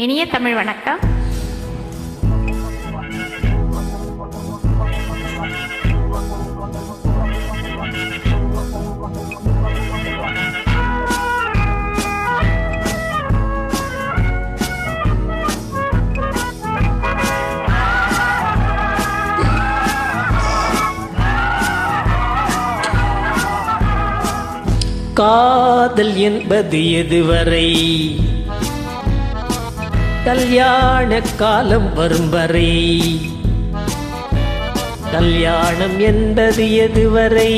இனிய தமிழ் வணக்கம். காதல் என்பது எதுவரை? கல்யாண காலம் வரும் வரை. கல்யாணம் என்பது எதுவரை?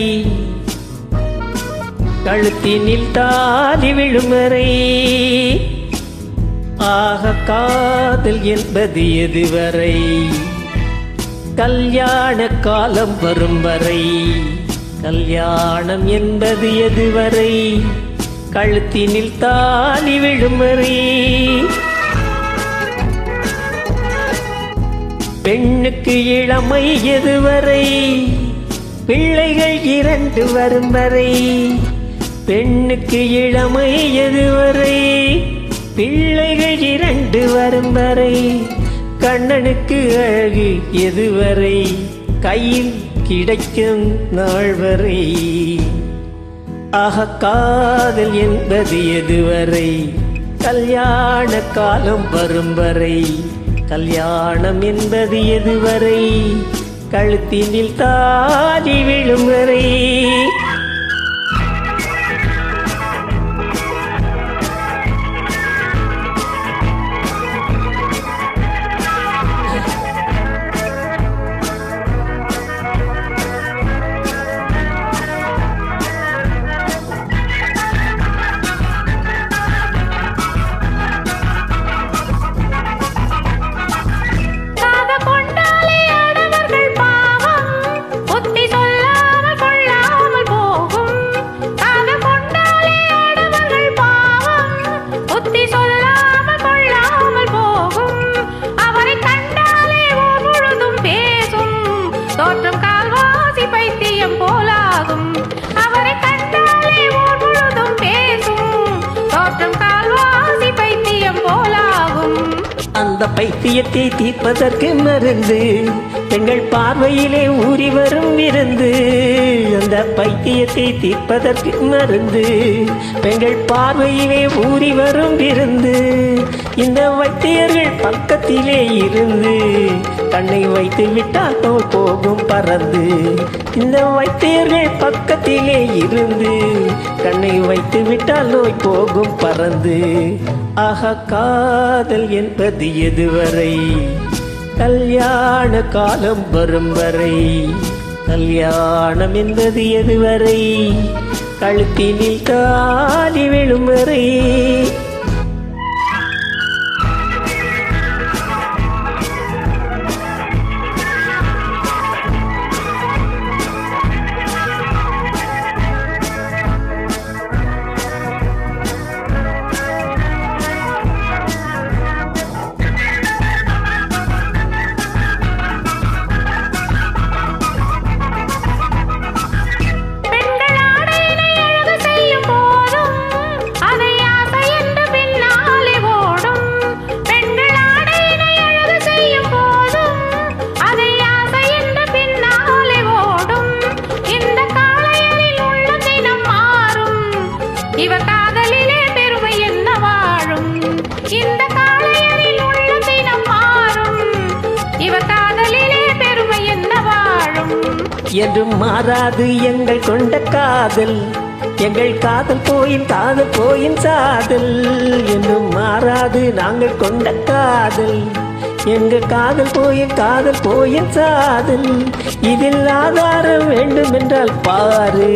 கழுத்தினில் தாலி விழும் வரை. ஆக காதல் என்பது எதுவரை? கல்யாண காலம் வரும் வரை. கல்யாணம் என்பது எதுவரை? கழுத்தினில் தாலி விழும் வரை. பெண்ணுக்கு இளமை எதுவரை? பிள்ளைகள் 2 வரும் வரை. பெண்ணுக்கு இளமை எதுவரை? பிள்ளைகள் 2 வரும் வரை. கண்ணனுக்கு அழகு எதுவரை? கையில் கிடைக்கும் நாள் வரை. ஆக காதல் என்பது எதுவரை? கல்யாண காலம் வரும் வரை. கல்யாணம் என்பது எதுவரை? கழுத்தினில் தாலி விழும் வரை. தோற்றம் கால்வாசி பைத்தியம் போலாகும். அவரை கண்டாலே ஊர் முழுதும் பேசும். தோற்றம் கால்வாசி பைத்தியம் போலாகும். அந்த பைத்தியத்தை தீர்ப்பதற்கு மருந்து எங்கள் பார்வையிலே ஊறி வரும் விருந்து. அந்த பைத்தியத்தை தீர்ப்பதற்கு மருந்து எங்கள் பார்வையிலே ஊறி வரும் விருந்து. இந்த வைத்தியர்கள் பக்கத்திலே இருந்து கண்ணை வைத்து விட்டால் நோய் போகும் பறந்து. இந்த வைத்தியர்கள் பக்கத்திலே இருந்து கண்ணை வைத்து விட்டால் நோய் போகும் பறந்து. ஆக காதல் என்பது எதுவரை? கல்யாண காலம் வரும் வரை. கல்யாணம் என்பது எதுவரை? கழுத்தினில் தாலி விழும் வரை. இவர் காதலிலே பெருமை என்ன வாழும். இந்த காளையரில் உள்ள தினம் மாறும். இவர் காதலிலே பெருமை என்ன வாழும். என்றும் மாறாது எங்கள் கொண்ட காதல். எங்கள் காதல் போயின் காதல் போயின் சாதல். என்றும் மாறாது நாங்கள் கொண்ட காதல். எங்கள் காதல் போயின் சாதல். இதில் ஆதாரம் வேண்டும் என்றால் பாரு,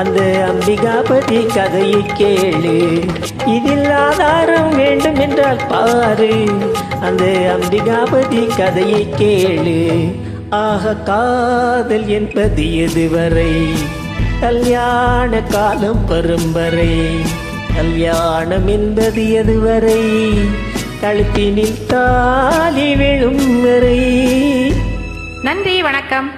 அந்த அம்பிகாபதி கதையை கேளு. இதில் ஆதாரம் வேண்டும் என்றால் பாரு, அந்த அம்பிகாபதி கதையை கேளு. ஆக காதல் என்பது எதுவரை? கல்யாண காலம் வரும் வரை. கல்யாணம் என்பது எதுவரை? கழுத்தினில் தாலி விழும் வரை. நன்றி, வணக்கம்.